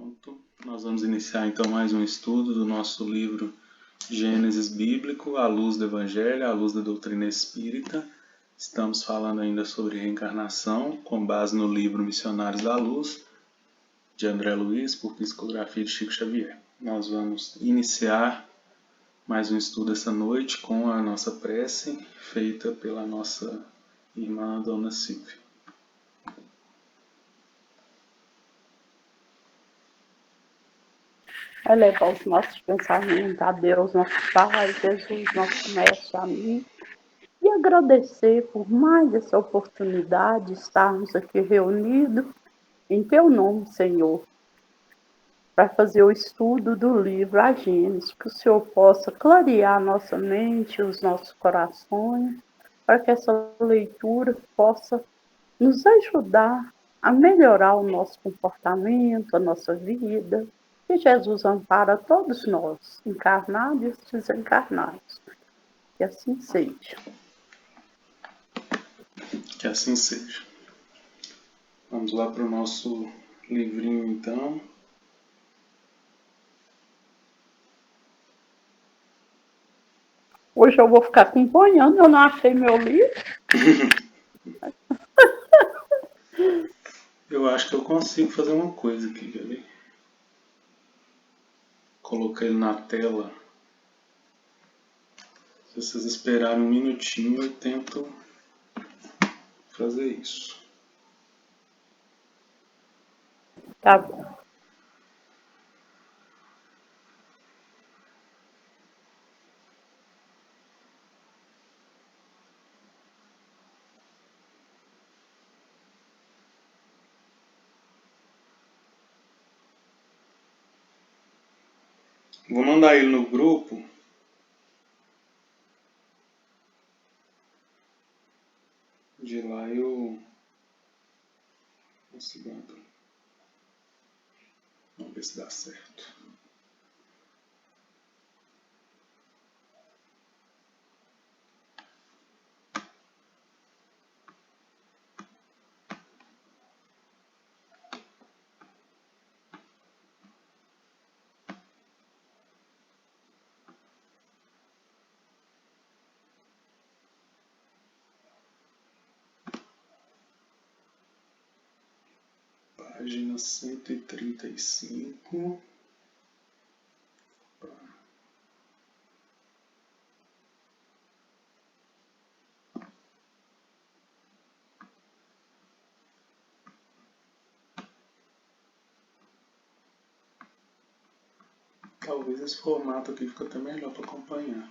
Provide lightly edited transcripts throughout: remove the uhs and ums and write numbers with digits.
Pronto, nós vamos iniciar então mais um estudo do nosso livro Gênesis Bíblico, à luz do Evangelho, à luz da doutrina espírita. Estamos falando ainda sobre reencarnação, com base no livro Missionários da Luz, de André Luiz, por psicografia de Chico Xavier. Nós vamos iniciar mais um estudo essa noite com a nossa prece, feita pela nossa irmã Dona Silvia. Elevar os nossos pensamentos a Deus, nosso Pai, Jesus, nosso Mestre, amigo, e agradecer por mais essa oportunidade de estarmos aqui reunidos em Teu nome, Senhor, para fazer o estudo do livro A Gênesis, que o Senhor possa clarear a nossa mente, os nossos corações, para que essa leitura possa nos ajudar a melhorar o nosso comportamento, a nossa vida. Que Jesus ampara todos nós, encarnados e desencarnados. Que assim seja. Que assim seja. Vamos lá para o nosso livrinho então. Hoje eu vou ficar acompanhando, eu não achei meu livro. Eu acho que eu consigo fazer uma coisa aqui, quer ver? Colocar ele na tela. Se vocês esperarem um minutinho, eu tento fazer isso. Tá bom. Vou mandar ele no grupo. De lá eu consigo entrar. Vamos ver se dá certo. Página 135. Talvez esse formato aqui fique até melhor para acompanhar.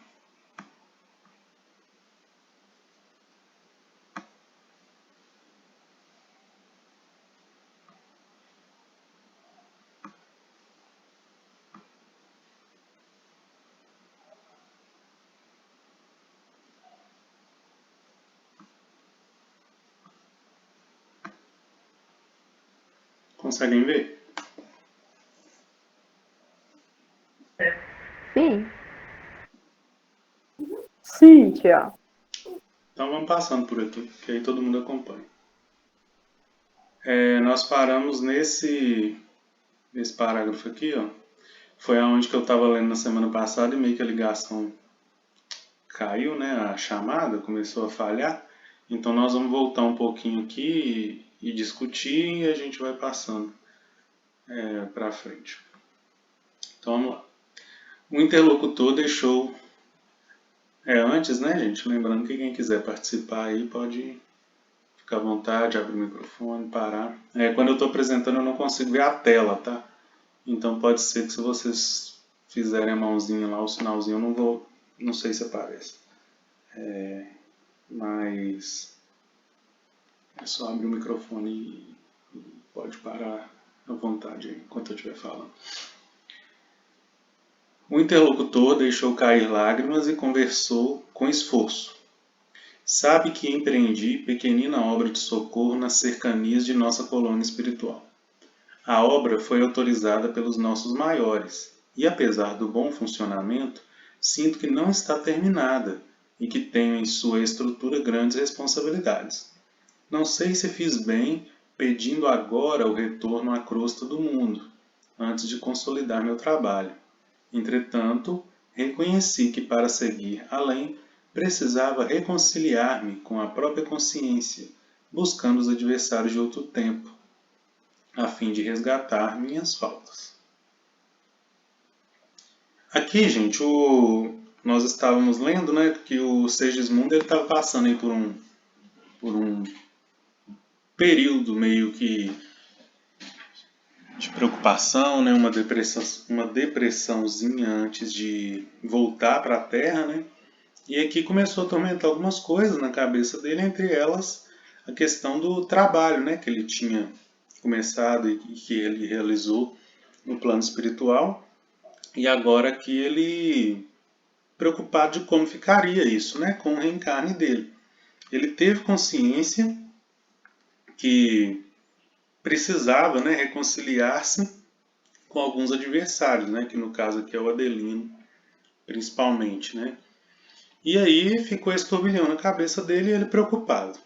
Conseguem ver? Sim. Sim, Tiago. Então vamos passando por aqui, que aí todo mundo acompanha. Nós paramos nesse parágrafo aqui, ó. Foi aonde que eu estava lendo na semana passada e meio que a ligação caiu, né? A chamada começou a falhar. Então nós vamos voltar um pouquinho aqui e discutir e a gente vai passando para frente. Então vamos lá. O interlocutor deixou... antes, né, gente? Lembrando que quem quiser participar aí pode ficar à vontade, abrir o microfone, parar. Quando eu estou apresentando eu não consigo ver a tela, tá? Então pode ser que se vocês fizerem a mãozinha lá, o sinalzinho, eu não sei se aparece. Mas é só abrir o microfone e pode parar à vontade aí, enquanto eu estiver falando. O interlocutor deixou cair lágrimas e conversou com esforço. Sabe que empreendi pequenina obra de socorro nas cercanias de nossa colônia espiritual. A obra foi autorizada pelos nossos maiores e, apesar do bom funcionamento, sinto que não está terminada e que tenho em sua estrutura grandes responsabilidades. Não sei se fiz bem pedindo agora o retorno à crosta do mundo. antes de consolidar meu trabalho. Entretanto, reconheci que para seguir além, precisava reconciliar-me com a própria consciência, buscando os adversários de outro tempo, a fim de resgatar minhas faltas. Aqui, gente, nós estávamos lendo, né, que o Segismundo estava passando aí por um período meio que de preocupação, né, uma depressãozinha antes de voltar para a Terra, né? E aqui começou a atormentar algumas coisas na cabeça dele, entre elas a questão do trabalho, né, que ele tinha começado e que ele realizou no plano espiritual, e agora que ele preocupado de como ficaria isso, né, com o reencarne dele. Ele teve consciência que precisava, né, reconciliar-se com alguns adversários, né, que no caso aqui é o Adelino, principalmente, né. E aí ficou esse turbilhão na cabeça dele e ele preocupado.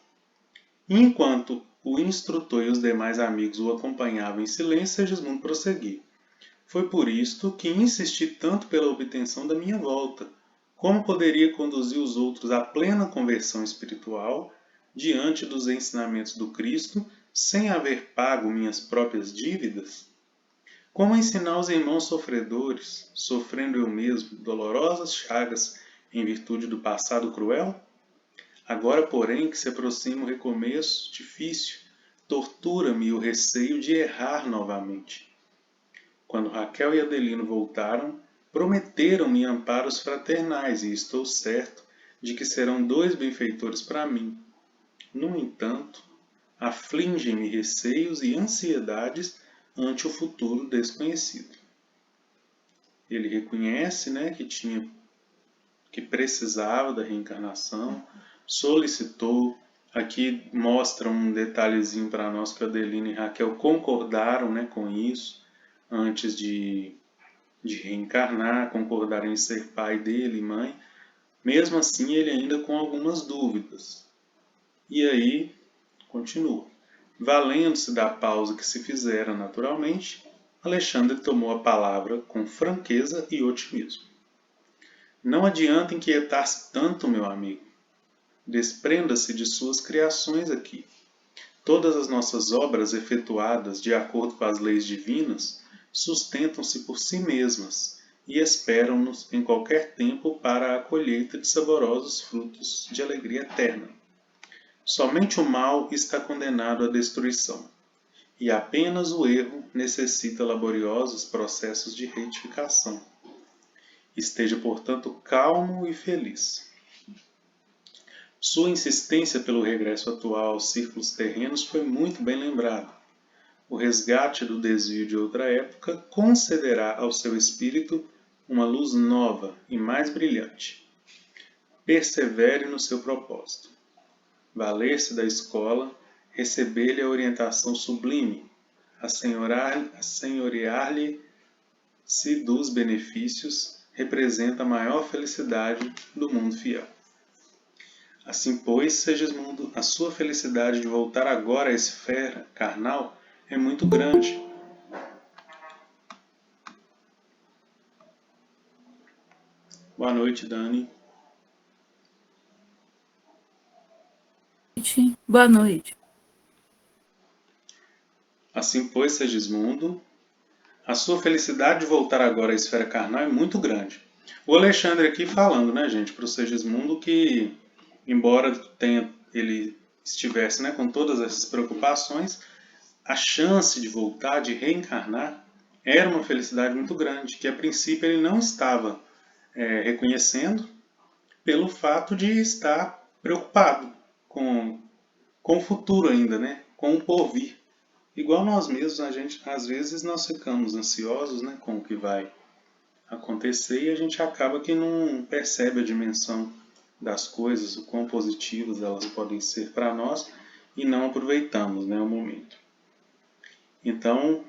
Enquanto o instrutor e os demais amigos o acompanhavam em silêncio, Segismundo prosseguiu. Foi por isto que insisti tanto pela obtenção da minha volta. Como poderia conduzir os outros à plena conversão espiritual diante dos ensinamentos do Cristo, sem haver pago minhas próprias dívidas? Como ensinar os irmãos sofredores, sofrendo eu mesmo dolorosas chagas em virtude do passado cruel? Agora, porém, que se aproxima o recomeço difícil, tortura-me o receio de errar novamente. Quando Raquel e Adelino voltaram, prometeram-me amparos fraternais e estou certo de que serão 2 benfeitores para mim. No entanto, afligem-me receios e ansiedades ante o futuro desconhecido. Ele reconhece, né, que precisava da reencarnação, solicitou. Aqui mostra um detalhezinho para nós que Adelino e Raquel concordaram, né, com isso antes de reencarnar, concordaram em ser pai dele e mãe. Mesmo assim, ele ainda com algumas dúvidas. E aí, continua. Valendo-se da pausa que se fizera naturalmente, Alexandre tomou a palavra com franqueza e otimismo. Não adianta inquietar-se tanto, meu amigo. Desprenda-se de suas criações aqui. Todas as nossas obras efetuadas de acordo com as leis divinas sustentam-se por si mesmas e esperam-nos em qualquer tempo para a colheita de saborosos frutos de alegria eterna. Somente o mal está condenado à destruição, e apenas o erro necessita laboriosos processos de retificação. Esteja, portanto, calmo e feliz. Sua insistência pelo regresso atual aos círculos terrenos foi muito bem lembrada. O resgate do desvio de outra época concederá ao seu espírito uma luz nova e mais brilhante. Persevere no seu propósito. Valer-se da escola, receber-lhe a orientação sublime, assenhorear-lhe-se dos benefícios, representa a maior felicidade do mundo fiel. Assim, pois, Segismundo, a sua felicidade de voltar agora à esfera carnal é muito grande. Boa noite, Dani. Boa noite. Assim, pois, Segismundo, a sua felicidade de voltar agora à esfera carnal é muito grande. O Alexandre aqui falando, né, gente, para o Segismundo que, embora ele estivesse, né, com todas essas preocupações, a chance de voltar, de reencarnar, era uma felicidade muito grande, que a princípio ele não estava reconhecendo pelo fato de estar preocupado com o futuro ainda, né, com o porvir. Igual nós mesmos, às vezes nós ficamos ansiosos, né, com o que vai acontecer e a gente acaba que não percebe a dimensão das coisas, o quão positivas elas podem ser para nós e não aproveitamos, né, o momento. Então,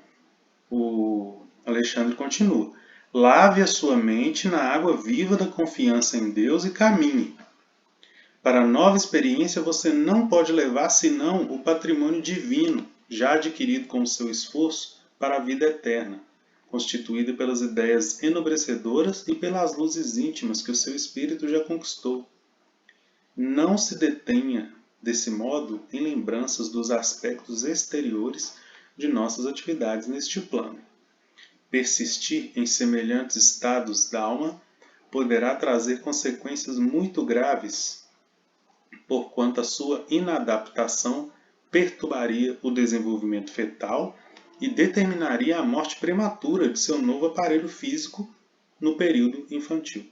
o Alexandre continua. Lave a sua mente na água viva da confiança em Deus e caminhe. Para a nova experiência você não pode levar senão o patrimônio divino, já adquirido com o seu esforço para a vida eterna. constituída pelas ideias enobrecedoras e pelas luzes íntimas que o seu espírito já conquistou. Não se detenha, desse modo, em lembranças dos aspectos exteriores de nossas atividades neste plano. Persistir em semelhantes estados da alma poderá trazer consequências muito graves, porquanto a sua inadaptação perturbaria o desenvolvimento fetal e determinaria a morte prematura de seu novo aparelho físico no período infantil.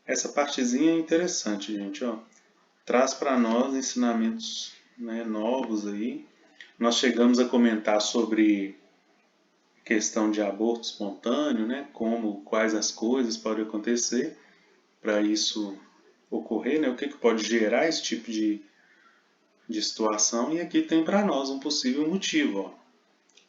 Essa partezinha é interessante, gente. Ó. Traz para nós ensinamentos, né, novos aí. Nós chegamos a comentar sobre questão de aborto espontâneo, né, quais as coisas podem acontecer para isso ocorrer, né, o que pode gerar esse tipo de situação. E aqui tem para nós um possível motivo. Ó.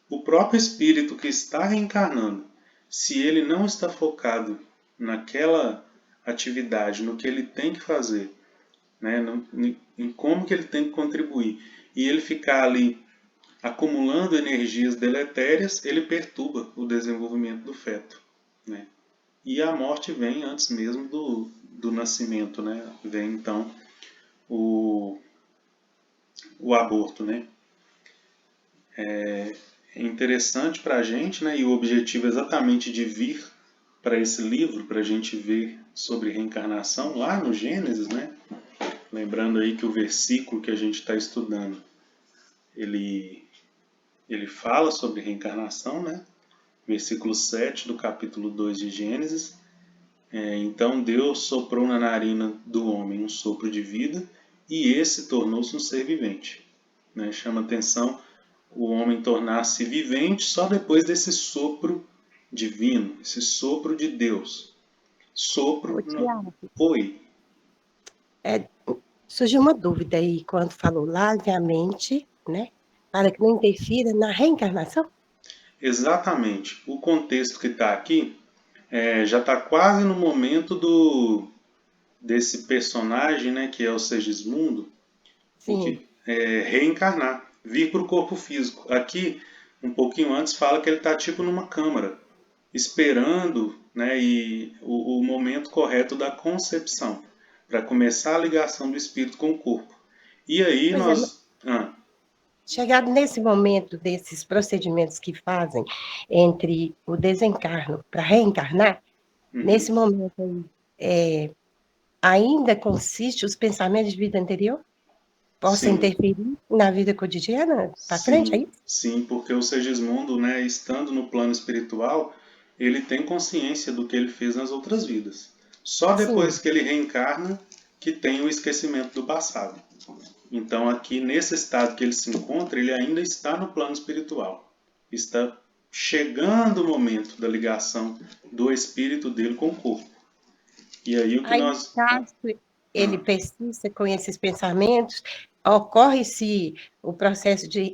O próprio espírito que está reencarnando, se ele não está focado naquela atividade, no que ele tem que fazer, né, em como que ele tem que contribuir, e ele ficar ali acumulando energias deletérias, ele perturba o desenvolvimento do feto. Né? E a morte vem antes mesmo do nascimento. Né? Vem então o aborto. Né? É interessante para a gente, né? E o objetivo é exatamente de vir para esse livro, para a gente ver sobre reencarnação lá no Gênesis, né? Lembrando aí que o versículo que a gente está estudando, ele fala sobre reencarnação, né? Versículo 7 do capítulo 2 de Gênesis. Então Deus soprou na narina do homem um sopro de vida e esse tornou-se um ser vivente. Né? Chama atenção o homem tornar-se vivente só depois desse sopro divino, esse sopro de Deus. Sopro... Oi. Surgiu uma dúvida aí quando falou largamente, né? Para que não interfira na reencarnação? Exatamente. O contexto que está aqui já está quase no momento desse personagem, né, que é o Segismundo, reencarnar, vir para o corpo físico. Aqui, um pouquinho antes, fala que ele está tipo numa câmara, esperando, né, o momento correto da concepção, para começar a ligação do espírito com o corpo. E aí Chegado nesse momento desses procedimentos que fazem entre o desencarno para reencarnar, nesse momento aí, ainda consiste os pensamentos de vida anterior? Possa interferir na vida cotidiana para frente, é isso? Sim, porque o Segismundo, né, estando no plano espiritual, ele tem consciência do que ele fez nas outras vidas. Só depois que ele reencarna que tem o esquecimento do passado. Então aqui, nesse estado que ele se encontra, ele ainda está no plano espiritual. Está chegando o momento da ligação do espírito dele com o corpo. E aí o que nós... Caso ele persista com esses pensamentos, ocorre-se o processo de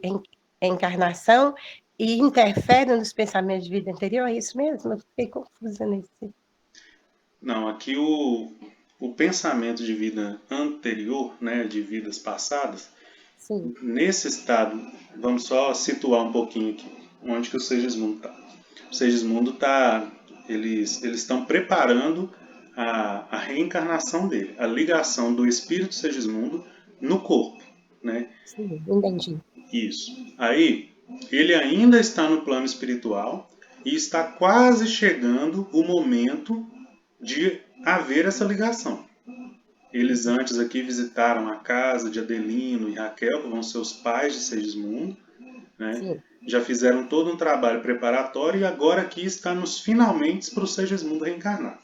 encarnação e interfere nos pensamentos de vida anterior, é isso mesmo? Eu fiquei confusa nesse. Não, aqui o pensamento de vida anterior, né, de vidas passadas, nesse estado, vamos só situar um pouquinho aqui, onde que o Segismundo está. O Segismundo está, eles estão preparando a reencarnação dele, a ligação do espírito Segismundo no corpo, né? Sim, entendi. Isso. Aí, ele ainda está no plano espiritual e está quase chegando o momento de haver essa ligação. Eles antes aqui visitaram a casa de Adelino e Raquel, que vão ser os pais de Segismundo, né? Já fizeram todo um trabalho preparatório e agora aqui está nos finalmente para o Segismundo reencarnar.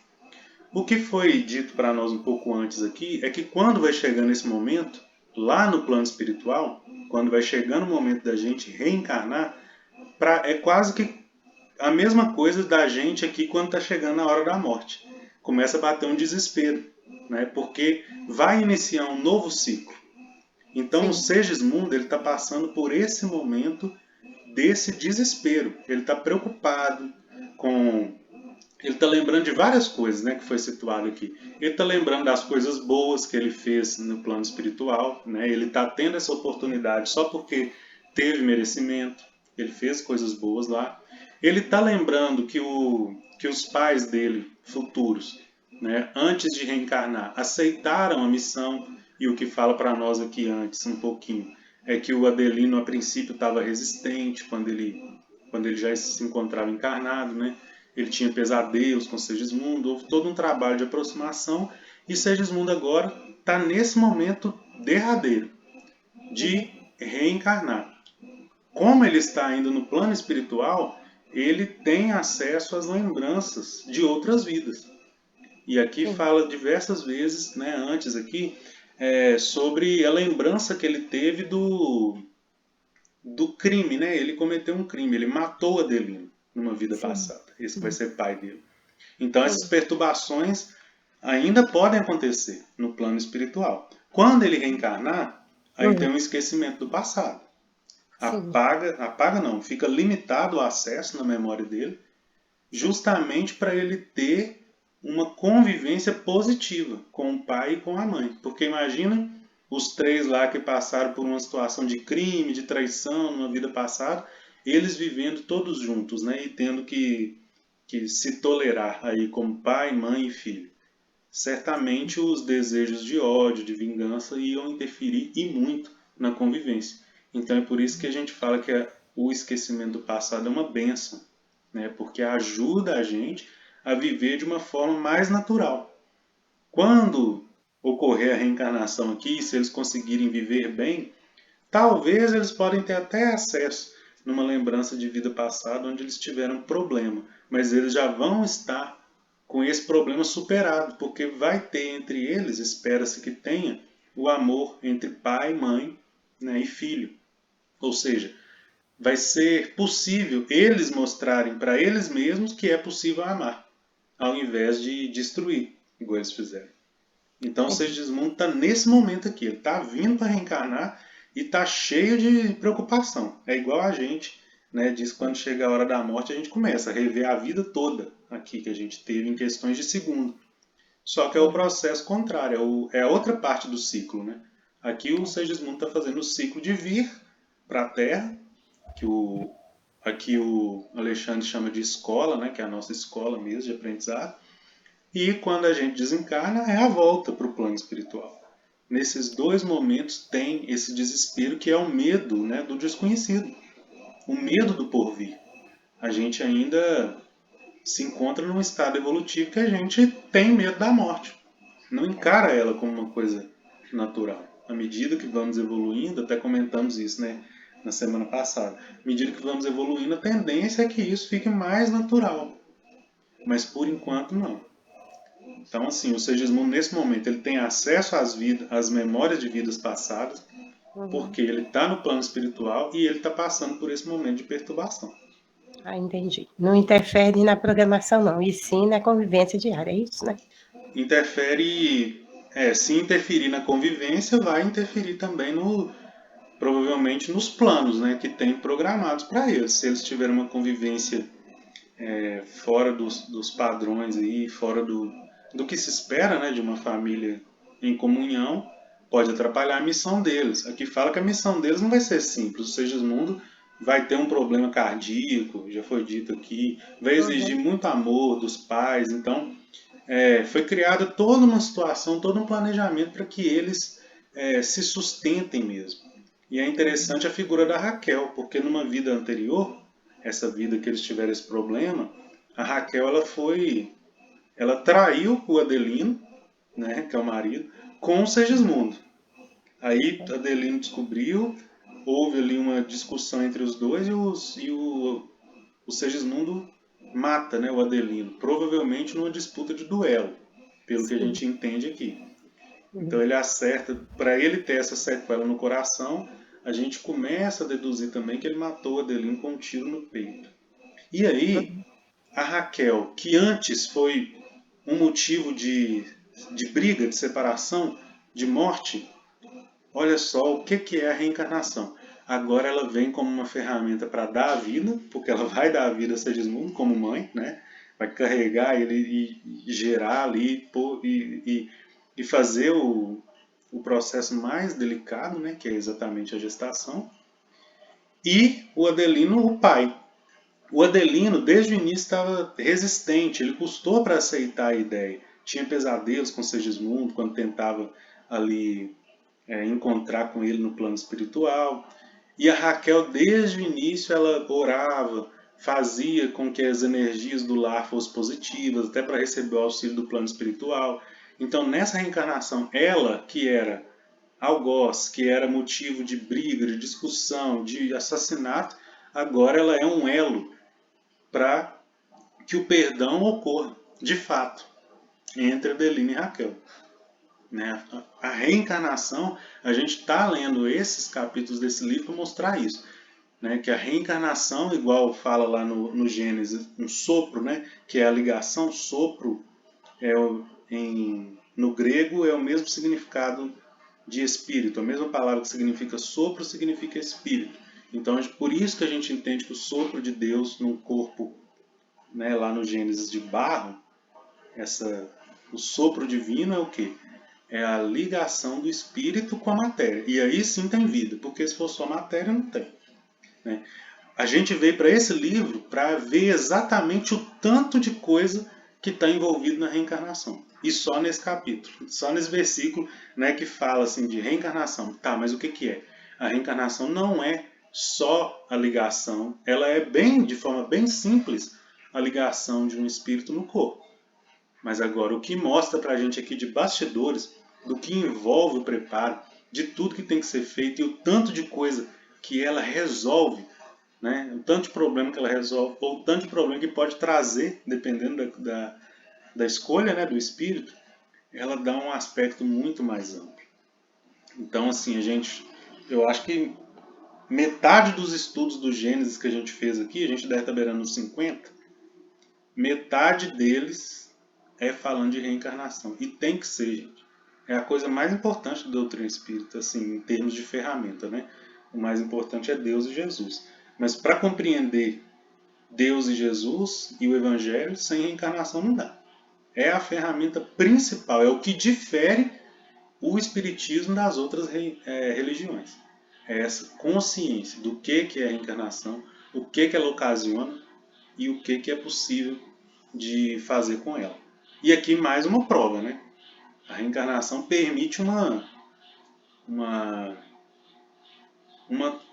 O que foi dito para nós um pouco antes aqui é que quando vai chegando esse momento, lá no plano espiritual, quando vai chegando o momento da gente reencarnar, é quase que a mesma coisa da gente aqui quando está chegando a hora da morte. Começa a bater um desespero, né? Porque vai iniciar um novo ciclo. Então o Segismundo está passando por esse momento desse desespero. Ele está preocupado com... Ele está lembrando de várias coisas, né, que foi situado aqui. Ele está lembrando das coisas boas que ele fez no plano espiritual. Né? Ele está tendo essa oportunidade só porque teve merecimento. Ele fez coisas boas lá. Ele está lembrando que os pais dele, futuros, né, antes de reencarnar, aceitaram a missão, e o que fala para nós aqui antes, um pouquinho, é que o Adelino, a princípio, estava resistente quando ele já se encontrava encarnado, né? Ele tinha pesadelos com Segismundo, houve todo um trabalho de aproximação, e Segismundo agora está nesse momento derradeiro de reencarnar. Como ele está ainda no plano espiritual, ele tem acesso às lembranças de outras vidas. E aqui Sim. fala diversas vezes, né, antes aqui, sobre a lembrança que ele teve do crime, né? Ele cometeu um crime, ele matou Adelino numa vida Sim. passada. Esse que vai ser pai dele. Então essas Sim. perturbações ainda podem acontecer no plano espiritual. Quando ele reencarnar, aí tem um esquecimento do passado. Sim. Apaga não, fica limitado o acesso na memória dele, justamente para ele ter uma convivência positiva com o pai e com a mãe. Porque imagina os três lá que passaram por uma situação de crime, de traição numa vida passada, eles vivendo todos juntos, né? E tendo que se tolerar aí como pai, mãe e filho. Certamente os desejos de ódio, de vingança iam interferir e muito na convivência. Então é por isso que a gente fala que o esquecimento do passado é uma bênção, né? Porque ajuda a gente a viver de uma forma mais natural. Quando ocorrer a reencarnação aqui, se eles conseguirem viver bem, talvez eles podem ter até acesso numa lembrança de vida passada onde eles tiveram problema, mas eles já vão estar com esse problema superado, porque vai ter entre eles, espera-se que tenha, o amor entre pai, mãe, né, e filho. Ou seja, vai ser possível eles mostrarem para eles mesmos que é possível amar, ao invés de destruir, igual eles fizeram. Então o Entendi. Segismundo está nesse momento aqui, ele está vindo para reencarnar e está cheio de preocupação. É igual a gente, né? Diz que quando chega a hora da morte a gente começa a rever a vida toda aqui que a gente teve em questões de segundo. Só que é o processo contrário, é a outra parte do ciclo, né? Aqui o Segismundo está fazendo o ciclo de vir para a Terra, que aqui o Alexandre chama de escola, né? Que é a nossa escola mesmo de aprendizado. E quando a gente desencarna, é a volta para o plano espiritual. Nesses dois momentos tem esse desespero que é o medo, né, do desconhecido, o medo do porvir. A gente ainda se encontra num estado evolutivo que a gente tem medo da morte, não encara ela como uma coisa natural. À medida que vamos evoluindo, até comentamos isso, né, na semana passada, à medida que vamos evoluindo, a tendência é que isso fique mais natural, mas por enquanto não. Então, assim, o Segismundo, nesse momento, ele tem acesso às memórias de vidas passadas, Uhum. porque ele está no plano espiritual e ele está passando por esse momento de perturbação. Ah, entendi. Não interfere na programação, não, e sim na convivência diária, é isso, né? Interfere, se interferir na convivência, vai interferir também provavelmente nos planos, né, que tem programados para eles. Se eles tiverem uma convivência fora dos padrões aí, fora do que se espera, né, de uma família em comunhão, pode atrapalhar a missão deles. Aqui fala que a missão deles não vai ser simples. O Segismundo vai ter um problema cardíaco, já foi dito aqui, vai exigir Uhum. muito amor dos pais. Então, foi criada toda uma situação, todo um planejamento para que eles se sustentem mesmo. E é interessante a figura da Raquel, porque numa vida anterior, essa vida que eles tiveram esse problema, a Raquel ela traiu o Adelino, né, que é o marido, com o Segismundo. Aí Adelino descobriu, houve ali uma discussão entre os dois o Segismundo mata, né, o Adelino, provavelmente numa disputa de duelo, pelo que a Sim. gente entende aqui. Então Uhum. ele acerta, para ele ter essa sequela no coração, a gente começa a deduzir também que ele matou o Adelino com um tiro no peito. E aí, Uhum. a Raquel, que antes foi um motivo de briga, de separação, de morte, olha só o que é a reencarnação. Agora ela vem como uma ferramenta para dar a vida, porque ela vai dar a vida a Segismundo como mãe, né? Vai carregar ele e gerar ali e fazer o processo mais delicado, né? Que é exatamente a gestação. E o Adelino, o pai. O Adelino, desde o início, estava resistente, ele custou para aceitar a ideia. Tinha pesadelos com Segismundo quando tentava ali encontrar com ele no plano espiritual. E a Raquel, desde o início, ela orava, fazia com que as energias do lar fossem positivas, até para receber o auxílio do plano espiritual. Então, nessa reencarnação, ela, que era algoz, que era motivo de briga, de discussão, de assassinato, agora ela é um elo para que o perdão ocorra, de fato, entre Adelina e Raquel. Né? A reencarnação, a gente está lendo esses capítulos desse livro para mostrar isso. Né? Que a reencarnação, igual fala lá no Gênesis, um sopro, né? Que é a ligação, sopro, no grego é o mesmo significado de espírito. A mesma palavra que significa sopro significa espírito. Então, por isso que a gente entende que o sopro de Deus num corpo, né, lá no Gênesis de barro, o sopro divino é o quê? É a ligação do espírito com a matéria. E aí sim tem vida, porque se for só matéria, não tem. Né? A gente veio para esse livro para ver exatamente o tanto de coisa que está envolvido na reencarnação. E só nesse capítulo, só nesse versículo, né, que fala assim de reencarnação. Tá, mas o que é? A reencarnação não é só a ligação, ela é de forma bem simples, a ligação de um espírito no corpo. Mas agora, o que mostra para a gente aqui de bastidores, do que envolve o preparo, de tudo que tem que ser feito e o tanto de coisa que ela resolve, né? O tanto de problema que ela resolve, ou o tanto de problema que pode trazer, dependendo da escolha, né, do espírito, ela dá um aspecto muito mais amplo. Então, assim, eu acho que metade dos estudos do Gênesis que a gente fez aqui, a gente deve estar beirando uns 50, metade deles é falando de reencarnação. E tem que ser, gente. É a coisa mais importante da doutrina espírita, assim, em termos de ferramenta, né? O mais importante é Deus e Jesus. Mas para compreender Deus e Jesus e o Evangelho, sem reencarnação não dá. É a ferramenta principal, é o que difere o Espiritismo das outras religiões. É essa consciência do que é a reencarnação, o que ela ocasiona e o que é possível de fazer com ela. E aqui mais uma prova, né? A reencarnação permite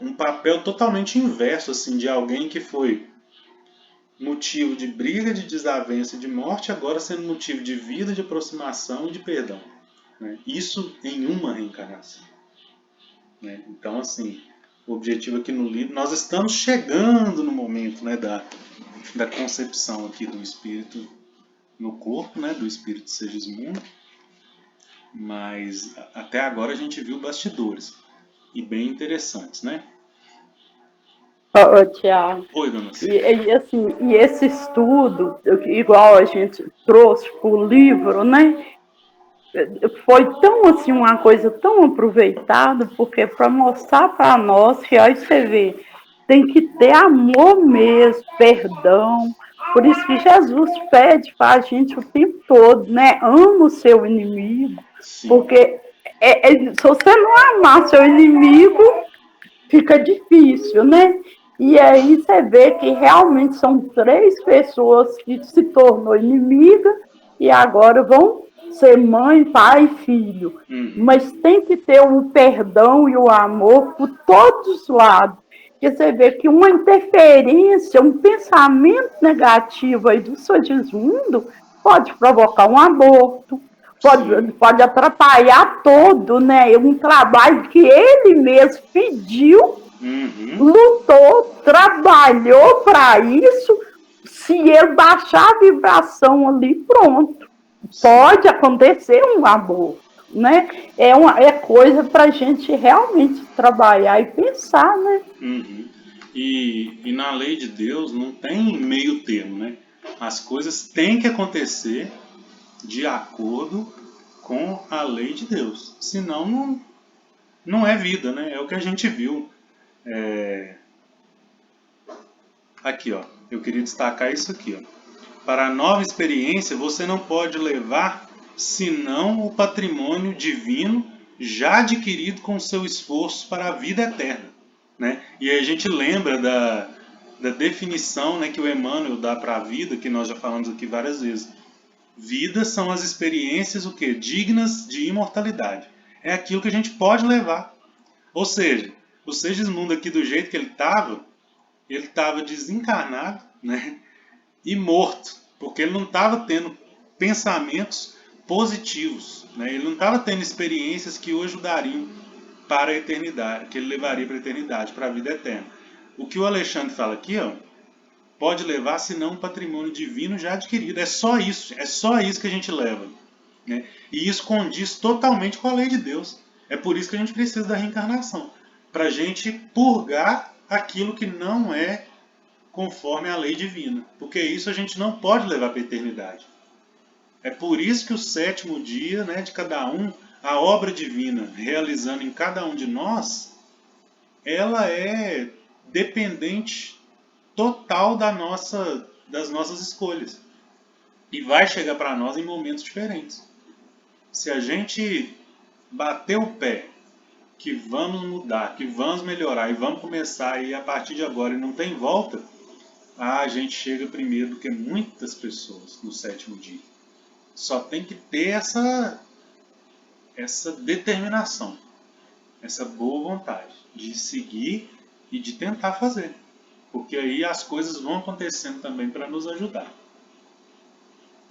um papel totalmente inverso, assim, de alguém que foi motivo de briga, de desavença, de morte, agora sendo motivo de vida, de aproximação e de perdão. Né? Isso em uma reencarnação. Né? Então, assim, o objetivo aqui no livro, nós estamos chegando no momento, né, da concepção aqui do espírito no corpo, né, do espírito Segismundo, mas até agora a gente viu bastidores e bem interessantes, né? Tiago, Oi, dona Cida. e esse estudo, igual a gente trouxe para o livro, né? Foi tão assim, uma coisa tão aproveitada, porque para mostrar para nós que aí você vê, tem que ter amor mesmo, perdão. Por isso que Jesus pede para a gente o tempo todo, né? Ama o seu inimigo, Sim. porque se você não amar seu inimigo, fica difícil, né? E aí você vê que realmente são 3 pessoas que se tornou inimiga e agora vão ser mãe, pai e filho. Mas tem que ter o perdão e o amor por todos os lados. Porque você vê que uma interferência, um pensamento negativo aí do Segismundo pode provocar um aborto, pode atrapalhar todo, né? Um trabalho que ele mesmo pediu, lutou, trabalhou para isso. Se ele baixar a vibração ali, pronto. Pode acontecer um aborto, né? É coisa para a gente realmente trabalhar e pensar, né? E na lei de Deus não tem meio termo, né? As coisas têm que acontecer de acordo com a lei de Deus. Senão não é vida, né? É o que a gente viu. Aqui, ó. Eu queria destacar isso aqui, ó. Para a nova experiência, você não pode levar senão o patrimônio divino já adquirido com seu esforço para a vida eterna. Né? E aí a gente lembra da definição, né, que o Emmanuel dá para a vida, que nós já falamos aqui várias vezes. Vida são as experiências o quê? Dignas de imortalidade. É aquilo que a gente pode levar. Ou seja, o Segismundo aqui do jeito que ele estava desencarnado, né, e morto, porque ele não estava tendo pensamentos positivos, né, ele não estava tendo experiências que o ajudariam para a eternidade, que ele levaria para a eternidade, para a vida eterna. O que o Alexandre fala aqui, ó, pode levar senão um patrimônio divino já adquirido. É só isso que a gente leva, né? E isso condiz totalmente com a lei de Deus. É por isso que a gente precisa da reencarnação, para a gente purgar aquilo que não é conforme a lei divina, porque isso a gente não pode levar para a eternidade. É por isso que o sétimo dia, né, de cada um, a obra divina realizando em cada um de nós, ela é dependente total das nossas escolhas. E vai chegar para nós em momentos diferentes. Se a gente bater o pé, que vamos mudar, que vamos melhorar e vamos começar aí a partir de agora e não tem volta, a gente chega primeiro do que muitas pessoas no sétimo dia. Só tem que ter essa determinação, essa boa vontade de seguir e de tentar fazer. Porque aí as coisas vão acontecendo também para nos ajudar.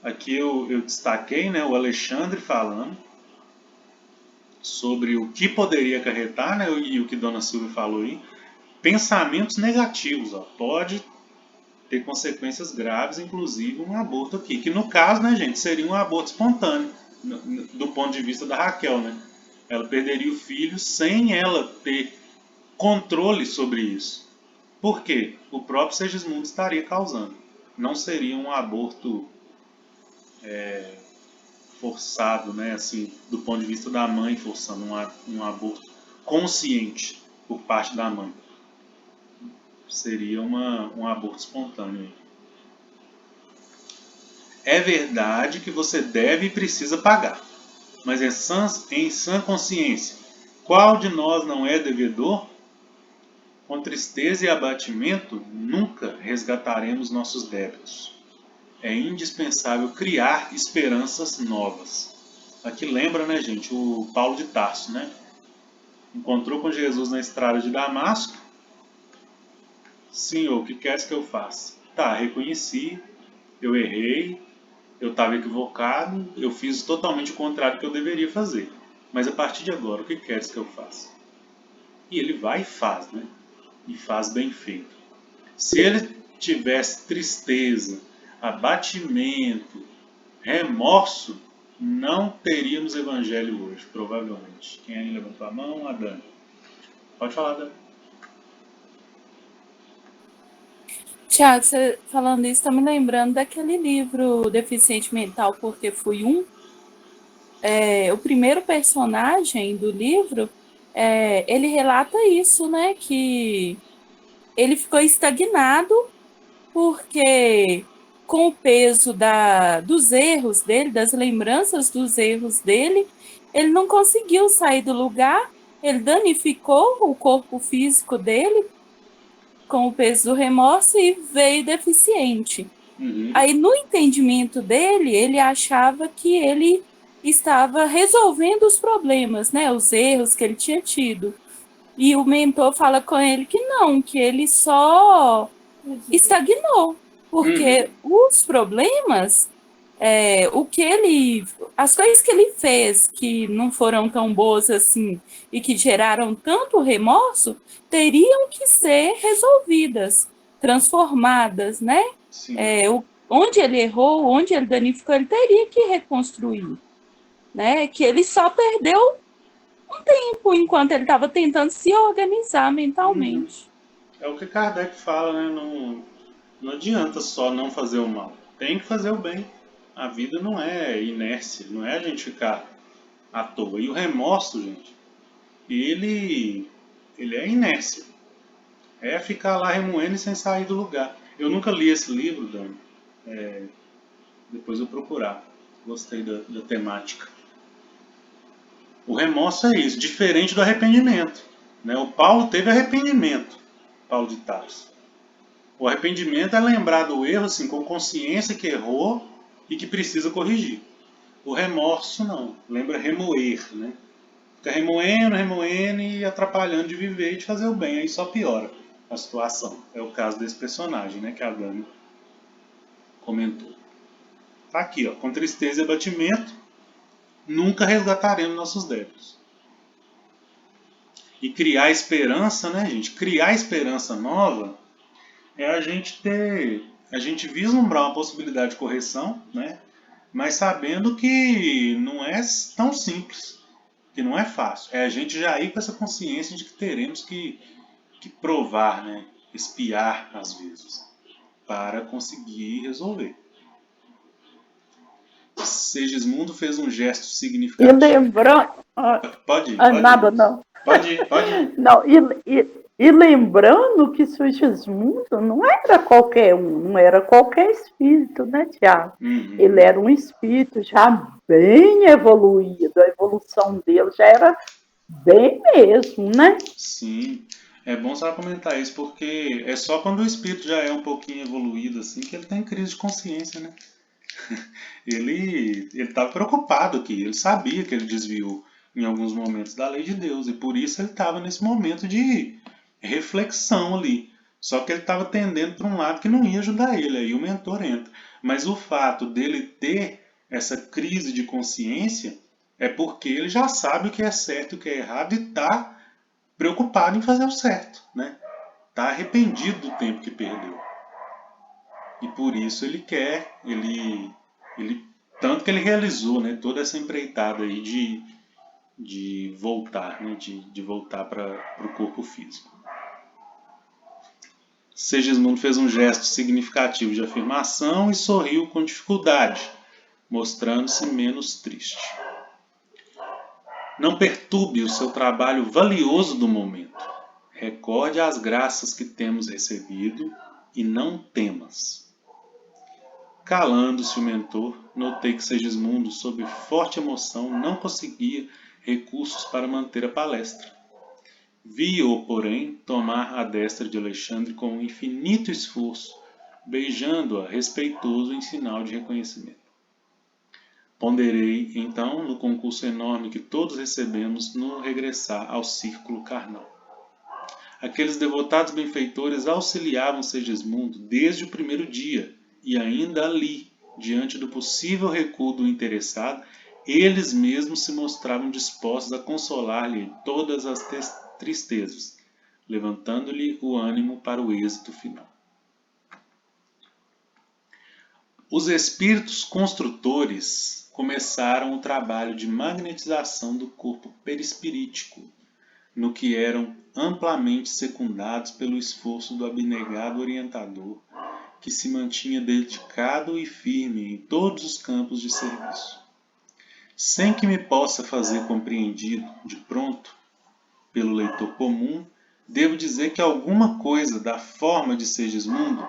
Aqui eu destaquei, né, o Alexandre falando sobre o que poderia acarretar, né, e o que Dona Silvia falou aí. Pensamentos negativos, ó, pode ter consequências graves, inclusive um aborto aqui. Que no caso, né, gente, seria um aborto espontâneo, do ponto de vista da Raquel, né? Ela perderia o filho sem ela ter controle sobre isso. Por quê? O próprio Segismundo estaria causando. Não seria um aborto forçado, né? Assim, do ponto de vista da mãe forçando um aborto consciente por parte da mãe. Seria um aborto espontâneo. É verdade que você deve e precisa pagar, mas em sã consciência, qual de nós não é devedor? Com tristeza e abatimento, nunca resgataremos nossos débitos. É indispensável criar esperanças novas. Aqui lembra, né, gente, o Paulo de Tarso, né? Encontrou com Jesus na estrada de Damasco. Senhor, o que queres que eu faça? Tá, reconheci, eu errei, eu estava equivocado, eu fiz totalmente o contrário do que eu deveria fazer. Mas a partir de agora, o que queres que eu faça? E ele vai e faz, né? E faz bem feito. Se ele tivesse tristeza, abatimento, remorso, não teríamos evangelho hoje, provavelmente. Quem aí levantou a mão? A Dani. Pode falar, Dani. Tiago, você falando isso, está me lembrando daquele livro Deficiente Mental Porque Fui Um. O primeiro personagem do livro, ele relata isso, né? Que ele ficou estagnado porque com o peso dos erros dele, das lembranças dos erros dele, ele não conseguiu sair do lugar, ele danificou o corpo físico dele com o peso do remorso e veio deficiente. Aí, no entendimento dele, ele achava que ele estava resolvendo os problemas, né, os erros que ele tinha tido. E o mentor fala com ele que não, que ele só estagnou, porque os problemas, as coisas que ele fez que não foram tão boas assim e que geraram tanto remorso, teriam que ser resolvidas, transformadas, né? Onde ele errou, onde ele danificou, ele teria que reconstruir, né? Que ele só perdeu um tempo enquanto ele estava tentando se organizar mentalmente. É o que Kardec fala, né? Não adianta só não fazer o mal. Tem que fazer o bem. A vida não é inércia, não é a gente ficar à toa. E o remorso, gente, ele é inércia. É ficar lá remoendo e sem sair do lugar. Eu nunca li esse livro, Dani. Depois eu procurar. Gostei da temática. O remorso é isso, diferente do arrependimento, né? O Paulo teve arrependimento, Paulo de Tarso. O arrependimento é lembrar do erro assim, com consciência que errou e que precisa corrigir. O remorso não, lembra remoer, né? Fica remoendo e atrapalhando de viver e de fazer o bem, aí só piora a situação. É o caso desse personagem, né, que a Dani comentou. Tá aqui, ó, com tristeza e abatimento, nunca resgataremos nossos débitos. E criar esperança, né, gente? Criar esperança nova é a gente vislumbrar uma possibilidade de correção, né? Mas sabendo que não é tão simples, que não é fácil. É a gente já ir com essa consciência de que teremos que provar, né? Espiar às vezes, para conseguir resolver. Segismundo fez um gesto E significativo. lembrando. Pode ir. Nada, não. Pode ir. Não, e lembrando que Segismundo não era qualquer um, não era qualquer espírito, né, Tiago? Uhum. Ele era um espírito já bem evoluído, a evolução dele já era bem mesmo, né? Sim, é bom só comentar isso, porque é só quando o espírito já é um pouquinho evoluído assim que ele tem crise de consciência, né? Ele estava preocupado aqui, ele sabia que ele desviou em alguns momentos da lei de Deus, e por isso ele estava nesse momento de reflexão ali. Só que ele estava tendendo para um lado que não ia ajudar ele, aí o mentor entra. Mas o fato dele ter essa crise de consciência é porque ele já sabe o que é certo e o que é errado e está preocupado em fazer o certo, né? Está arrependido do tempo que perdeu. E por isso ele quer, tanto que ele realizou, né, toda essa empreitada aí de voltar, né, de voltar para o corpo físico. Segismundo fez um gesto significativo de afirmação e sorriu com dificuldade, mostrando-se menos triste. Não perturbe o seu trabalho valioso do momento. Recorde as graças que temos recebido e não temas. Calando-se o mentor, notei que Segismundo, sob forte emoção, não conseguia recursos para manter a palestra. Vi-o, porém, tomar a destra de Alexandre com um infinito esforço, beijando-a respeitoso em sinal de reconhecimento. Ponderei, então, no concurso enorme que todos recebemos no regressar ao círculo carnal. Aqueles devotados benfeitores auxiliavam Segismundo desde o primeiro dia, e ainda ali, diante do possível recuo do interessado, eles mesmos se mostravam dispostos a consolar-lhe todas as tristezas, levantando-lhe o ânimo para o êxito final. Os espíritos construtores começaram o trabalho de magnetização do corpo perispirítico, no que eram amplamente secundados pelo esforço do abnegado orientador, que se mantinha dedicado e firme em todos os campos de serviço. Sem que me possa fazer compreendido de pronto pelo leitor comum, devo dizer que alguma coisa da forma de Segismundo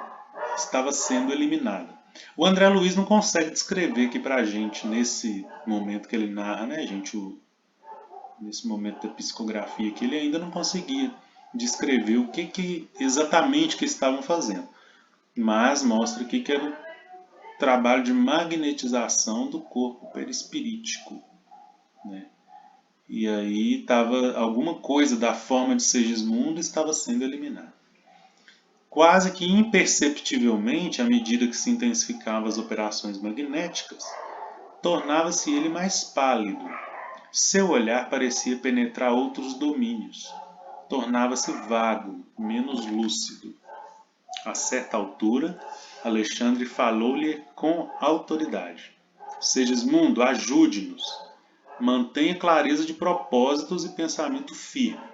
estava sendo eliminada. O André Luiz não consegue descrever aqui pra gente, nesse momento que ele narra, né, gente, nesse momento da psicografia, que ele ainda não conseguia descrever o que exatamente que estavam fazendo. Mas mostra aqui que era o trabalho de magnetização do corpo perispirítico, né? E aí alguma coisa da forma de Segismundo estava sendo eliminada. Quase que imperceptivelmente, à medida que se intensificavam as operações magnéticas, tornava-se ele mais pálido. Seu olhar parecia penetrar outros domínios. Tornava-se vago, menos lúcido. A certa altura, Alexandre falou-lhe com autoridade. Segismundo, ajude-nos. Mantenha clareza de propósitos e pensamento firme.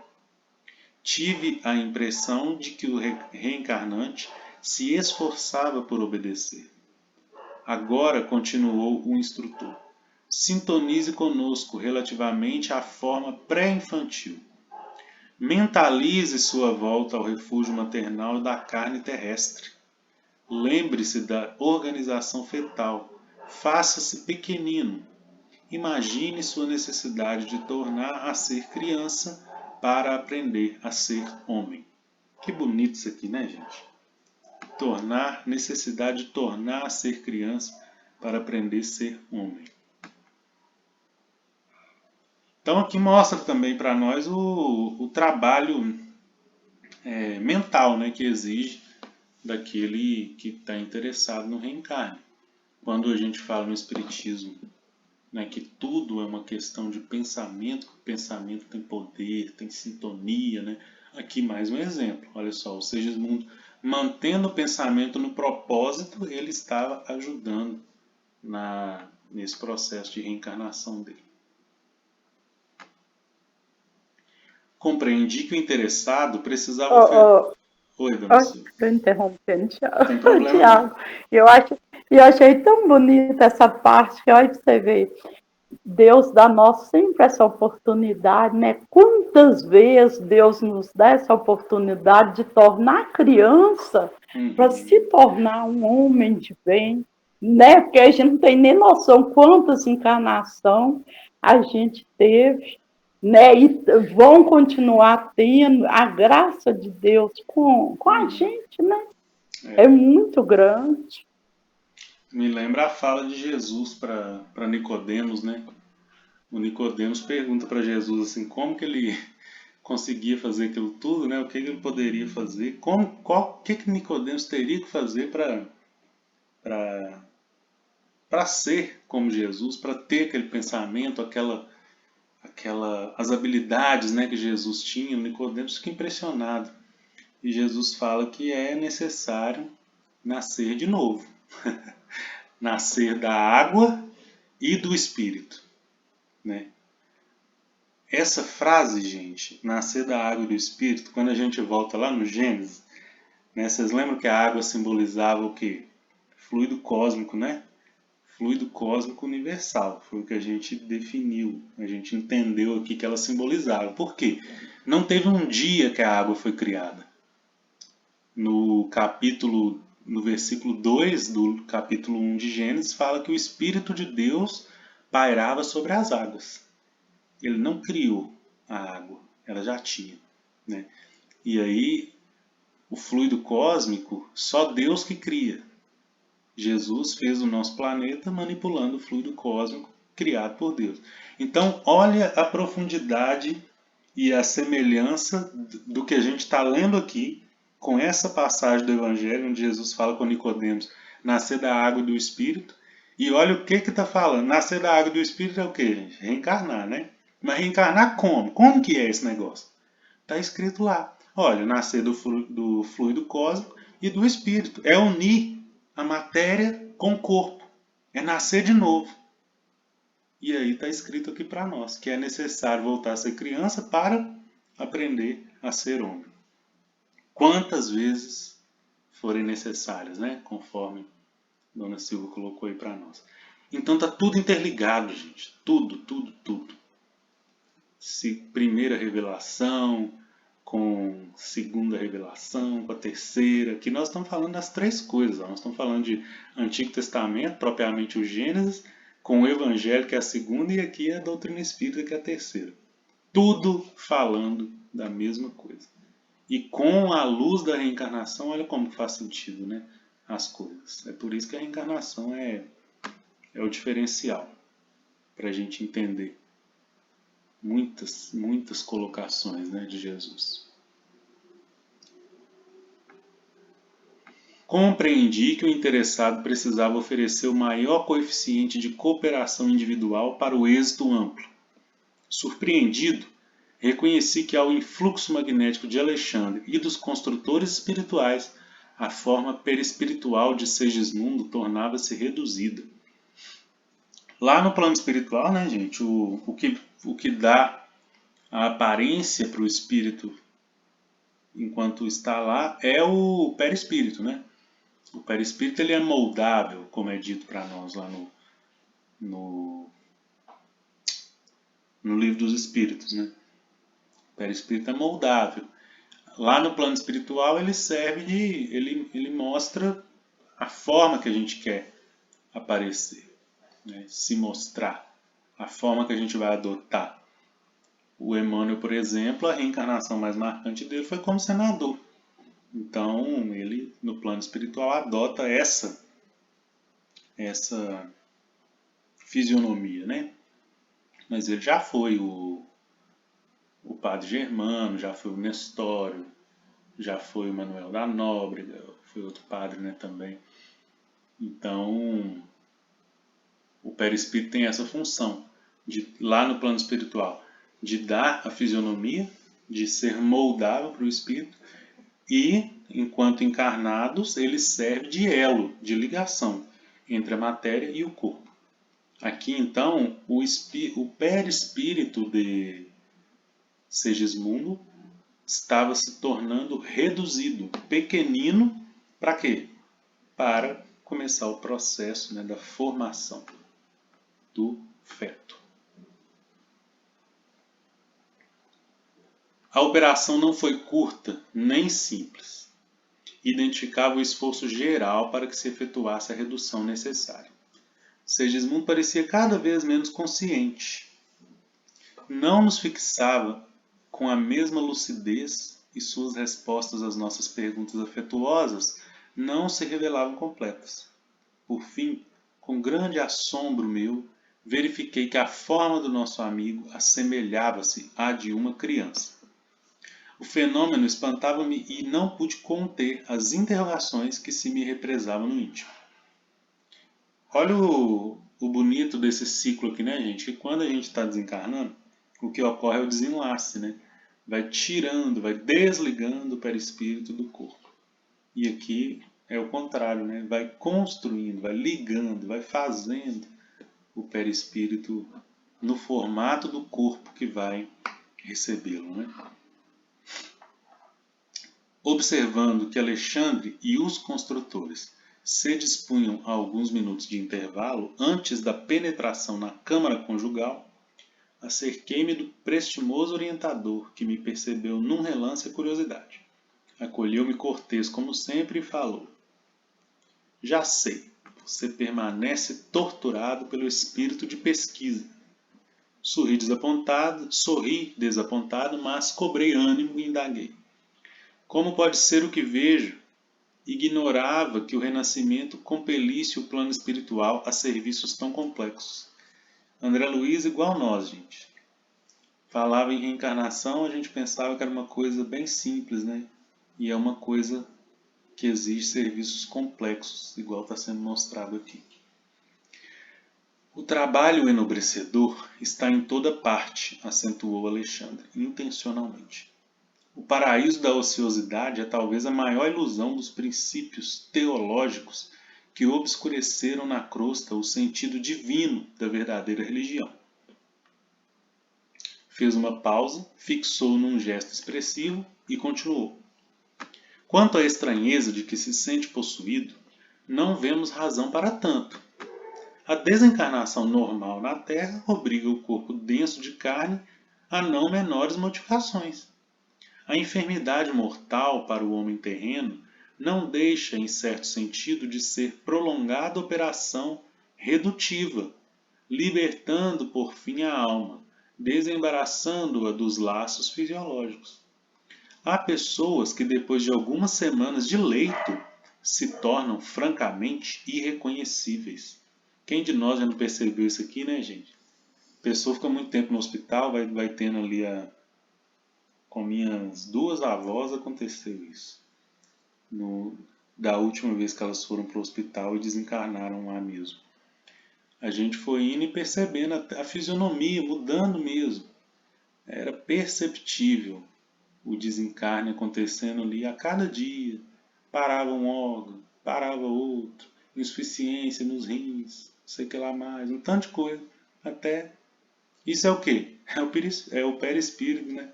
Tive a impressão de que o reencarnante se esforçava por obedecer. Agora, continuou o instrutor, sintonize conosco relativamente à forma pré-infantil. Mentalize sua volta ao refúgio maternal da carne terrestre. Lembre-se da organização fetal. Faça-se pequenino. Imagine sua necessidade de tornar a ser criança para aprender a ser homem. Que bonito isso aqui, né, gente? necessidade de tornar a ser criança para aprender a ser homem. Então aqui mostra também para nós o trabalho mental, né, que exige daquele que está interessado no reencarne. Quando a gente fala no Espiritismo, né, que tudo é uma questão de pensamento, que o pensamento tem poder, tem sintonia, né? Aqui mais um exemplo, olha só, o Segismundo, mantendo o pensamento no propósito, ele estava ajudando nesse processo de reencarnação dele. Compreendi que o interessado precisava... Oi, dona Silvia. Estou interrompendo, Tem problema Tiago. Eu achei tão bonita essa parte, que olha pra você ver. Deus dá nós sempre essa oportunidade, né? Quantas vezes Deus nos dá essa oportunidade de tornar criança para se tornar um homem de bem, né? Porque a gente não tem nem noção quantas encarnações a gente teve, né? E vão continuar tendo a graça de Deus com a gente, né? É muito grande. Me lembra a fala de Jesus para Nicodemos, né? O Nicodemos pergunta para Jesus assim, como que ele conseguia fazer aquilo tudo, né? O que ele poderia fazer? O que Nicodemos teria que fazer para ser como Jesus, para ter aquele pensamento, as habilidades, né, que Jesus tinha? O Nicodemos fica impressionado. E Jesus fala que é necessário nascer de novo. Nascer da água e do Espírito, né? Essa frase, gente, nascer da água e do Espírito, quando a gente volta lá no Gênesis, né, vocês lembram que a água simbolizava o quê? Fluido cósmico, né? Fluido cósmico universal. Foi o que a gente definiu, a gente entendeu aqui que ela simbolizava. Por quê? Não teve um dia que a água foi criada. No versículo 2 do capítulo 1 de Gênesis, fala que o Espírito de Deus pairava sobre as águas. Ele não criou a água, ela já tinha, né? E aí, o fluido cósmico, só Deus que cria. Jesus fez o nosso planeta manipulando o fluido cósmico criado por Deus. Então, olha a profundidade e a semelhança do que a gente está lendo aqui com essa passagem do Evangelho, onde Jesus fala com Nicodemos, nascer da água e do Espírito. E olha o que está falando. Nascer da água e do Espírito é o que, gente? Reencarnar, né? Mas reencarnar como? Como que é esse negócio? Está escrito lá. Olha, nascer do fluido cósmico e do Espírito. É unir a matéria com o corpo. É nascer de novo. E aí está escrito aqui para nós que é necessário voltar a ser criança para aprender a ser homem. Quantas vezes forem necessárias, né? Conforme Dona Silva colocou aí para nós. Então está tudo interligado, gente. Tudo, tudo, tudo. Primeira revelação, com segunda revelação, com a terceira. Aqui nós estamos falando das três coisas. Nós estamos falando de Antigo Testamento, propriamente o Gênesis, com o Evangelho, que é a segunda, e aqui a doutrina espírita, que é a terceira. Tudo falando da mesma coisa. E com a luz da reencarnação, olha como faz sentido, né? As coisas. É por isso que a reencarnação é o diferencial para a gente entender muitas colocações, né, de Jesus. Compreendi que o interessado precisava oferecer o maior coeficiente de cooperação individual para o êxito amplo. Surpreendido, reconheci que ao influxo magnético de Alexandre e dos construtores espirituais, a forma perispiritual de Segismundo tornava-se reduzida. Lá no plano espiritual, né, gente, o que dá a aparência para o espírito enquanto está lá é o perispírito, né? O perispírito ele é moldável, como é dito para nós lá no livro dos espíritos, né? O perispírito é moldável. Lá no plano espiritual ele serve ele mostra a forma que a gente quer aparecer, né? Se mostrar, a forma que a gente vai adotar. O Emmanuel, por exemplo, a reencarnação mais marcante dele foi como senador. Então, ele, no plano plano espiritual adota essa fisionomia, né? Mas ele já foi o padre Germano, já foi o Nestório, já foi o Manuel da Nóbrega, foi outro padre, né, também. Então, o perispírito tem essa função, lá no plano espiritual, de dar a fisionomia, de ser moldável para o espírito, e, enquanto encarnados, ele serve de elo, de ligação entre a matéria e o corpo. Aqui, então, o perispírito de Segismundo estava se tornando reduzido, pequenino, para quê? Para começar o processo, né, da formação do feto. A operação não foi curta nem simples. Identificava o esforço geral para que se efetuasse a redução necessária. Segismundo parecia cada vez menos consciente. Não nos fixava com a mesma lucidez e suas respostas às nossas perguntas afetuosas não se revelavam completas. Por fim, com grande assombro meu, verifiquei que a forma do nosso amigo assemelhava-se à de uma criança. O fenômeno espantava-me e não pude conter as interrogações que se me represavam no íntimo. Olha o bonito desse ciclo aqui, né, gente? Que quando a gente está desencarnando, o que ocorre é o desenlace, né? Vai tirando, vai desligando o perispírito do corpo. E aqui é o contrário, né? Vai construindo, vai ligando, vai fazendo o perispírito no formato do corpo que vai recebê-lo, né? Observando que Alexandre e os construtores se dispunham a alguns minutos de intervalo antes da penetração na câmara conjugal, acerquei-me do prestimoso orientador, que me percebeu num relance a curiosidade. Acolheu-me cortês como sempre e falou: já sei, você permanece torturado pelo espírito de pesquisa. Sorri desapontado, mas cobrei ânimo e indaguei. Como pode ser o que vejo? Ignorava que o renascimento compelisse o plano espiritual a serviços tão complexos. André Luiz igual nós, gente. Falava em reencarnação, a gente pensava que era uma coisa bem simples, né? E é uma coisa que exige serviços complexos, igual está sendo mostrado aqui. O trabalho enobrecedor está em toda parte, acentuou Alexandre, intencionalmente. O paraíso da ociosidade é talvez a maior ilusão dos princípios teológicos que obscureceram na crosta o sentido divino da verdadeira religião. Fez uma pausa, fixou num gesto expressivo e continuou. Quanto à estranheza de que se sente possuído, não vemos razão para tanto. A desencarnação normal na Terra obriga o corpo denso de carne a não menores modificações. A enfermidade mortal para o homem terreno não deixa, em certo sentido, de ser prolongada operação redutiva, libertando por fim a alma, desembaraçando-a dos laços fisiológicos. Há pessoas que depois de algumas semanas de leito se tornam francamente irreconhecíveis. Quem de nós já não percebeu isso aqui, né, gente? A pessoa fica muito tempo no hospital, vai tendo ali com minhas duas avós aconteceu isso. Da última vez que elas foram para o hospital e desencarnaram lá mesmo. A gente foi indo e percebendo a fisionomia, mudando mesmo. Era perceptível o desencarne acontecendo ali a cada dia. Parava um órgão, parava outro, insuficiência nos rins, não sei o que lá mais, um tanto de coisa. Até. Isso é o quê? É o perispírito, né?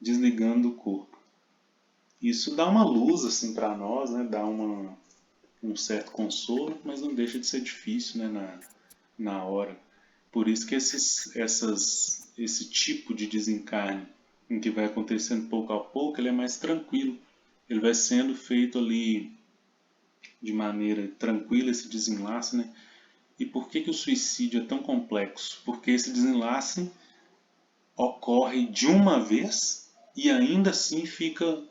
Desligando o corpo. Isso dá uma luz assim para nós, né? Dá um certo consolo, mas não deixa de ser difícil, né? Na hora. Por isso que esse tipo de desencarne, em que vai acontecendo pouco a pouco, ele é mais tranquilo. Ele vai sendo feito ali de maneira tranquila, esse desenlace, né? E por que o suicídio é tão complexo? Porque esse desenlace ocorre de uma vez e ainda assim fica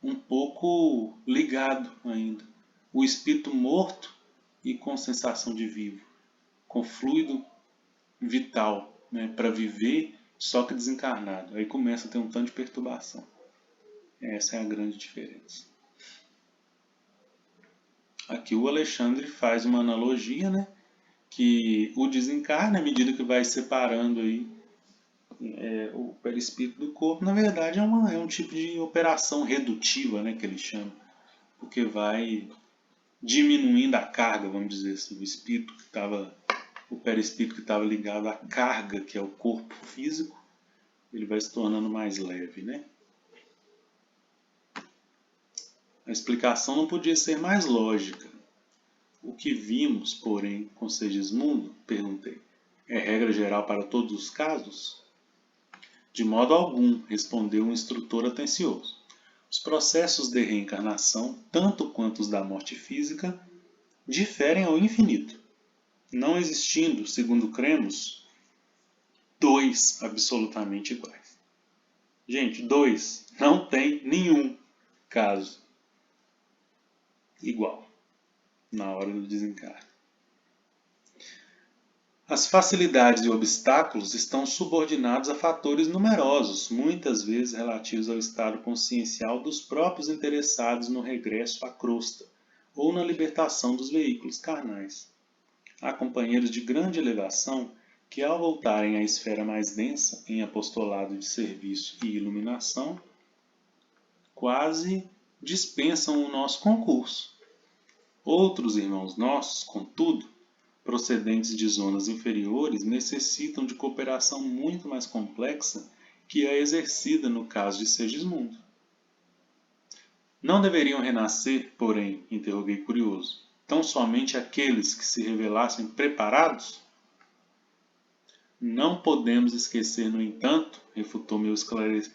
um pouco ligado ainda. o espírito morto e com sensação de vivo, com fluido vital, né, para viver, só que desencarnado. Aí começa a ter um tanto de perturbação. Essa é a grande diferença. Aqui o Alexandre faz uma analogia, né, que o desencarne, à medida que vai separando aí, o perispírito do corpo, na verdade é um tipo de operação redutiva, né, que ele chama, porque vai diminuindo a carga, vamos dizer assim, o perispírito que estava ligado à carga, que é o corpo físico, ele vai se tornando mais leve, né? A explicação não podia ser mais lógica. O que vimos, porém, com Segismundo, perguntei, é regra geral para todos os casos? De modo algum, respondeu um instrutor atencioso. Os processos de reencarnação, tanto quanto os da morte física, diferem ao infinito, não existindo, segundo cremos, dois absolutamente iguais. Gente, dois, não tem nenhum caso igual na hora do desencarne. As facilidades e obstáculos estão subordinados a fatores numerosos, muitas vezes relativos ao estado consciencial dos próprios interessados no regresso à crosta ou na libertação dos veículos carnais. Há companheiros de grande elevação que, ao voltarem à esfera mais densa em apostolado de serviço e iluminação, quase dispensam o nosso concurso. Outros irmãos nossos, contudo, procedentes de zonas inferiores, necessitam de cooperação muito mais complexa que a exercida no caso de Segismundo. Não deveriam renascer, porém, interroguei curioso, tão somente aqueles que se revelassem preparados? Não podemos esquecer, no entanto, refutou meu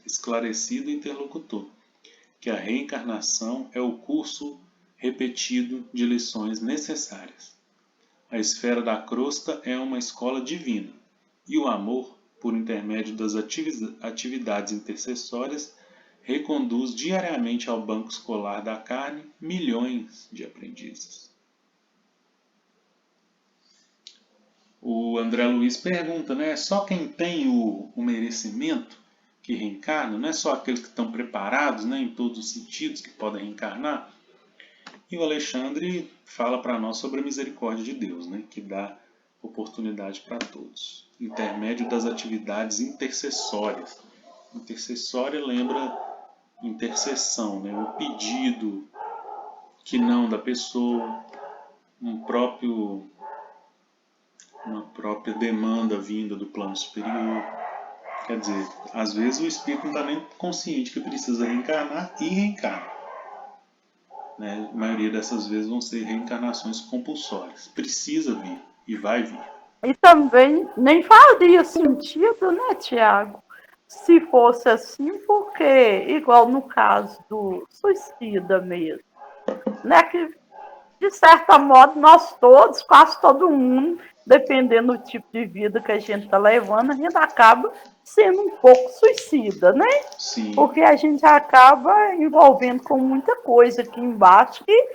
esclarecido interlocutor, que a reencarnação é o curso repetido de lições necessárias. A esfera da crosta é uma escola divina, e o amor, por intermédio das atividades intercessórias, reconduz diariamente ao banco escolar da carne milhões de aprendizes. O André Luiz pergunta, né? Só quem tem o merecimento que reencarna? Não é só aqueles que estão preparados, né, em todos os sentidos que podem reencarnar? E o Alexandre fala para nós sobre a misericórdia de Deus, né, que dá oportunidade para todos. Intermédio das atividades intercessórias. Intercessória lembra intercessão, né, um pedido que não da pessoa, uma própria demanda vinda do plano superior. Quer dizer, às vezes o espírito não está nem consciente que precisa reencarnar e reencarna. Né? A maioria dessas vezes vão ser reencarnações compulsórias. Precisa vir e vai vir. E também nem faria sentido, né, Tiago? Se fosse assim, porque, igual no caso do suicida mesmo, né, que de certo modo nós todos, quase todo mundo, dependendo do tipo de vida que a gente está levando, a gente acaba sendo um pouco suicida, né? Sim. Porque a gente acaba envolvendo com muita coisa aqui embaixo que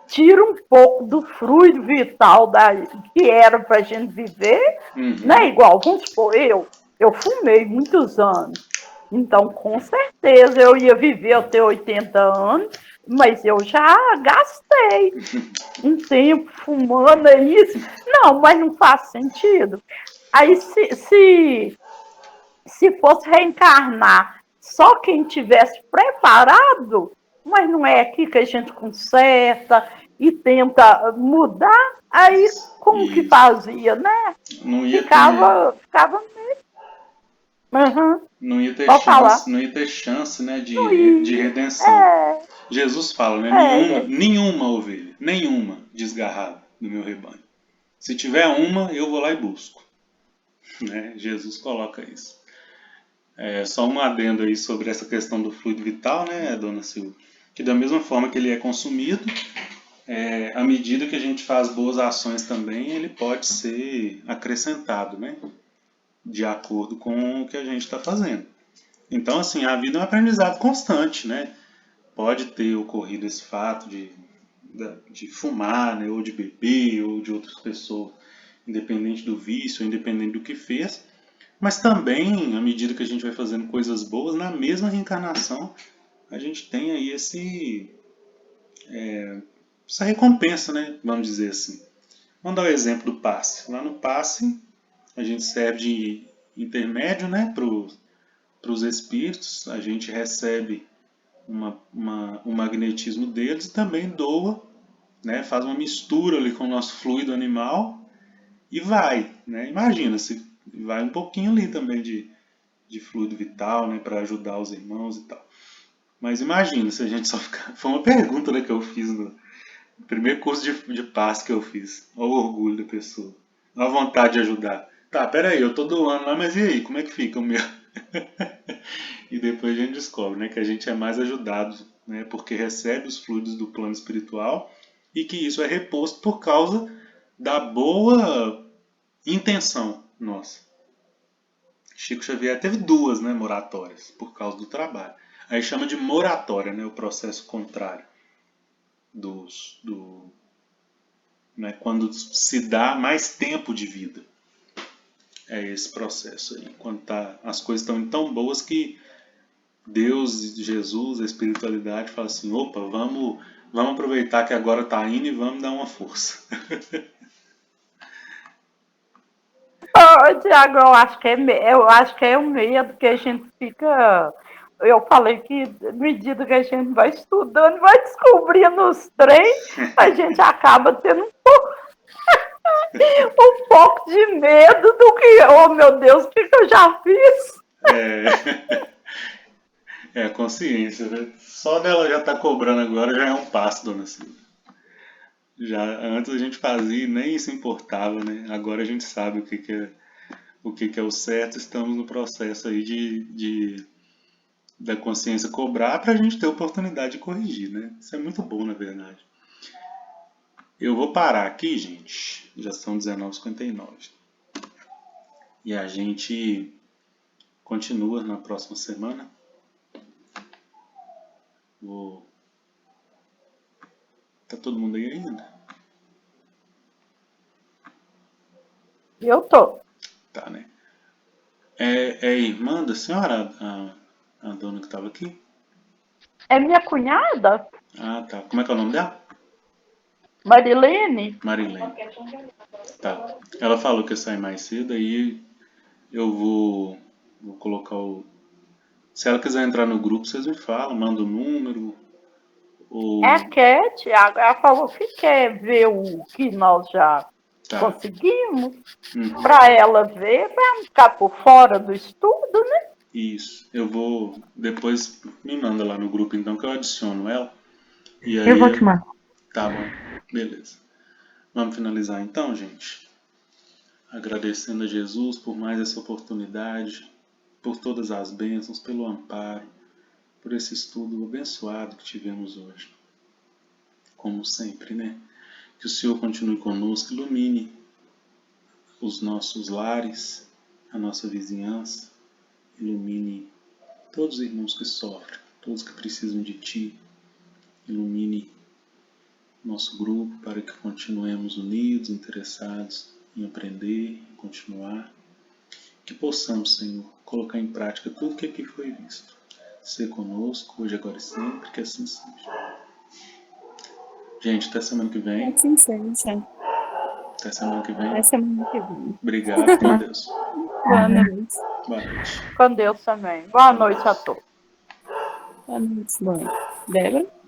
tira um pouco do fluido vital que era para a gente viver, né? Igual, vamos supor, eu fumei muitos anos, então com certeza eu ia viver até 80 anos, mas eu já gastei um tempo fumando isso. Não, mas não faz sentido. Aí se fosse reencarnar só quem tivesse preparado, mas não é aqui que a gente conserta e tenta mudar, aí como que fazia, né? Não ia ficava meio... Não ia ter Pode falar. chance, não ia ter chance, né, de ia. redenção. Jesus fala, né? Nenhuma ovelha, nenhuma desgarrada do meu rebanho. Se tiver uma, eu vou lá e busco. Né? Jesus coloca isso. Só um adendo aí sobre essa questão do fluido vital, né, dona Silvia? Que da mesma forma que ele é consumido, à medida que a gente faz boas ações também, ele pode ser acrescentado, né? De acordo com o que a gente está fazendo. Então, assim, a vida é um aprendizado constante, né? Pode ter ocorrido esse fato de de fumar, né, ou de beber, ou de outras pessoas, independente do vício, independente do que fez, mas também, à medida que a gente vai fazendo coisas boas, na mesma reencarnação, a gente tem aí essa recompensa, né, vamos dizer assim. Vamos dar o exemplo do passe. Lá no passe, a gente serve de intermédio, né, para os espíritos, a gente recebe um magnetismo deles e também doa, né, faz uma mistura ali com o nosso fluido animal e vai, né? Imagina, se vai um pouquinho ali também de fluido vital, né, para ajudar os irmãos e tal. Mas imagina se a gente só ficar. Foi uma pergunta, né, que eu fiz no primeiro curso de paz que eu fiz. Olha o orgulho da pessoa. Olha a vontade de ajudar. Tá, peraí, eu tô doando lá, mas e aí, como é que fica o meu? E depois a gente descobre, né, que a gente é mais ajudado, né, porque recebe os fluidos do plano espiritual e que isso é reposto por causa da boa intenção nossa. Chico Xavier teve duas, né, moratórias por causa do trabalho. Aí chama de moratória, né, o processo contrário né, quando se dá mais tempo de vida. É esse processo aí, quando as coisas estão tão boas que Deus, Jesus, a espiritualidade fala assim, opa, vamos aproveitar que agora está indo e vamos dar uma força. Tiago, eu acho que é o medo que a gente fica. Eu falei que, à medida que a gente vai estudando, vai descobrindo os trem, a gente acaba tendo um pouco de medo do que, oh meu Deus, o que eu já fiz? É a consciência, né? Só dela já tá cobrando agora já é um passo, dona Silvia. Já antes a gente fazia e nem se importava, né? Agora a gente sabe o que é o certo, estamos no processo aí da consciência cobrar para a gente ter a oportunidade de corrigir, né? Isso é muito bom, na verdade. Eu vou parar aqui, gente. Já são 19h59. E a gente continua na próxima semana. Tá todo mundo aí ainda? Eu tô. Tá, né? É irmã da senhora, a dona que estava aqui? É minha cunhada? Ah, tá. Como é que é o nome dela? Marilene? Marilene. Tá. Ela falou que ia sair mais cedo, aí eu vou colocar o... Se ela quiser entrar no grupo, vocês me falam, manda o número. Ou... Quer, Tiago. Ela falou que quer ver o que nós já conseguimos. Para ela ver, para não ficar por fora do estudo, né? Isso. Eu vou... Depois me manda lá no grupo, então, que eu adiciono ela. E aí... Eu vou te mandar. Tá bom. Beleza. Vamos finalizar então, gente? Agradecendo a Jesus por mais essa oportunidade, por todas as bênçãos, pelo amparo, por esse estudo abençoado que tivemos hoje. Como sempre, né? Que o Senhor continue conosco, ilumine os nossos lares, a nossa vizinhança, ilumine todos os irmãos que sofrem, todos que precisam de Ti, ilumine nosso grupo para que continuemos unidos, interessados em aprender, em continuar, que possamos, Senhor, colocar em prática tudo que aqui foi visto. Ser conosco, hoje, agora e sempre, que assim seja. Gente, até semana que vem. Assim seja. Até semana que vem. Até semana que vem. Obrigado, com Deus. Boa noite. Boa noite. Com Deus também. Boa noite a todos. Boa noite, mãe. Débora?